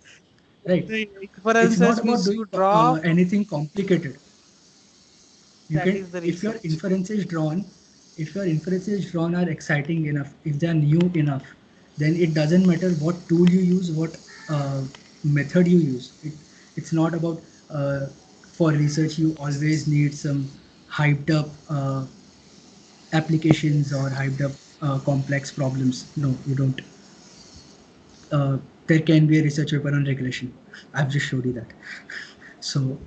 right. The It's not inferences about which doing you draw, anything complicated. You that can, is the if your research. inferences drawn, if your inferences drawn are exciting enough, if they are new enough, then it doesn't matter what tool you use, what method you use. It's not about for research you always need some hyped up applications or hyped up complex problems. No, you don't. There can be a research paper on regulation. I've just showed you that. So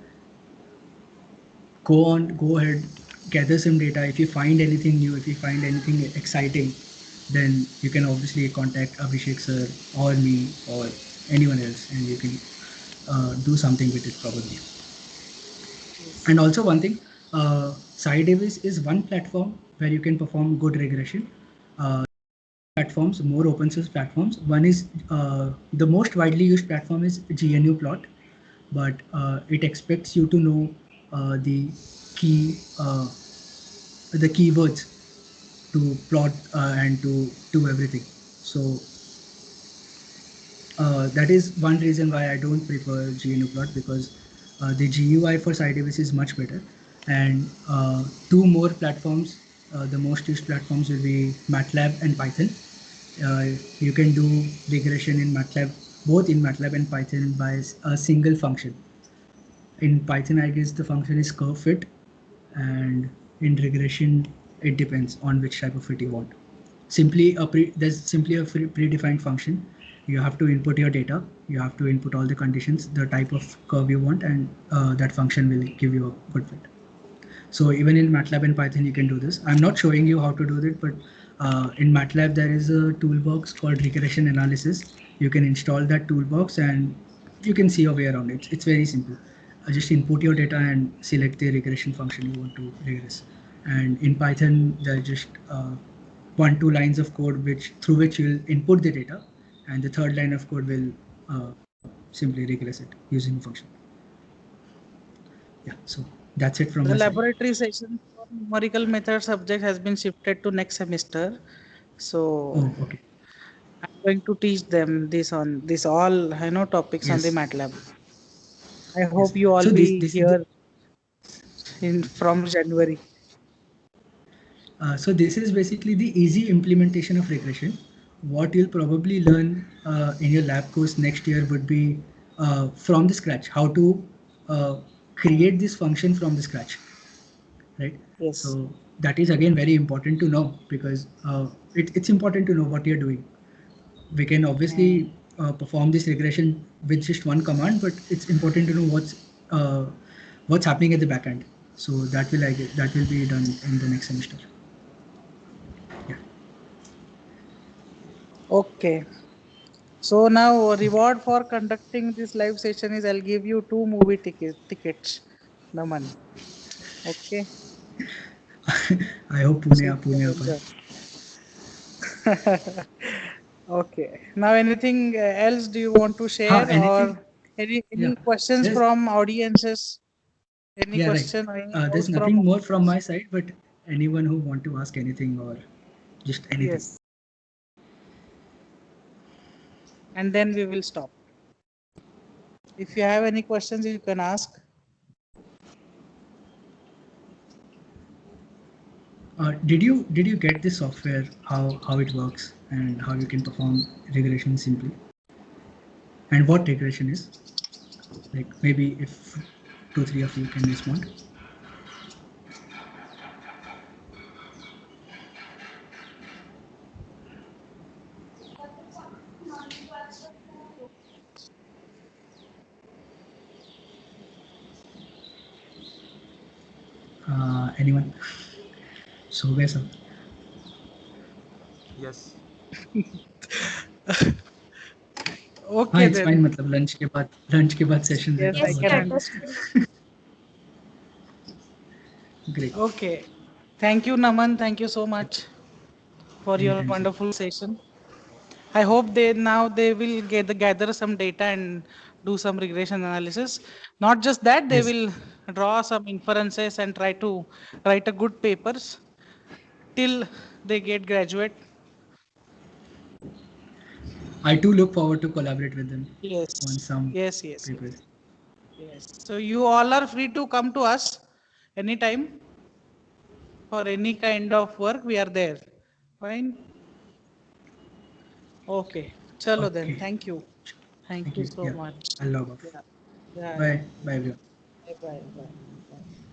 go ahead, gather some data. If you find anything new, if you find anything exciting, then you can obviously contact Abhishek sir or me or anyone else, and you can do something with it probably. And also one thing, SciDavis is one platform where you can perform good regression. Platforms, more open source platforms. One is the most widely used platform is GNUplot, but it expects you to know the key the keywords to plot and to do everything. So that is one reason why I don't prefer GNUplot, because the GUI for SciDavis is much better. And two more platforms, the most used platforms will be MATLAB and Python. You can do regression in MATLAB, both in MATLAB and Python by a single function. In Python, I guess the function is curve fit, and in regression, it depends on which type of fit you want. There's simply a predefined function. You have to input your data. You have to input all the conditions, the type of curve you want, and that function will give you a good fit. So even in MATLAB and Python, you can do this. I'm not showing you how to do it, but in MATLAB, there is a toolbox called regression analysis. You can install that toolbox and you can see your way around it. It's very simple. Just input your data and select the regression function you want to regress. And in Python, there are just two lines of code through which you'll input the data, and the third line of code will simply regress it using a function. Yeah, so that's it from The my side. laboratory session for numerical method subject has been shifted to next semester. So, Oh, okay. I'm going to teach them this on this all topics on the Yes. MATLAB. I Yes. hope you all So be this is the here in from January. So this is basically the easy implementation of regression. What you'll probably learn in your lab course next year would be from the scratch, how to create this function from the scratch, right? Yes. So that is again very important to know because it's important to know what you're doing. We can obviously perform this regression with just one command, but it's important to know what's happening at the back end. So that will be done in the next semester. Yeah. Okay. So now reward for conducting this live session is I'll give you 2 movie tickets, Naman. Okay. I hope So you Pune can Apar. enjoy. Okay. Now anything else do you want to share Anything? or any Yeah. questions There's from audiences? Any yeah, right. question or any There's doubts from nothing more from audience? my side, but anyone who want to ask anything or just anything. Yes. And then we will stop. If you have any questions, you can ask. Did you get this software? How it works and how you can perform regression simply? And what regression is? Like maybe if 2, 3 of you can respond. Anyone? So where's up? Yes. Okay हाँ it's then. fine मतलब lunch के बाद session Yes, रहेगा I तो Yes, can अच्छा that है. was understand. fun. Great. Okay. Thank you, Naman. Thank you so much for your Anytime, sir. wonderful session. I hope they will gather some data and do some regression analysis. Not just that, they Yes. will draw some inferences and try to write a good papers till they get graduate. I too look forward to collaborate with them on Yes, some yes, yes, yes, papers. yes. So you all are free to come to us anytime for any kind of work. We are there. Fine. Okay. Chalo then. Okay. Thank you. Thank Thank you you. so Yeah. much. I'll log off. Yeah. Yeah. Yeah. Bye. Bye everyone. Bye. Bye. Bye. Bye.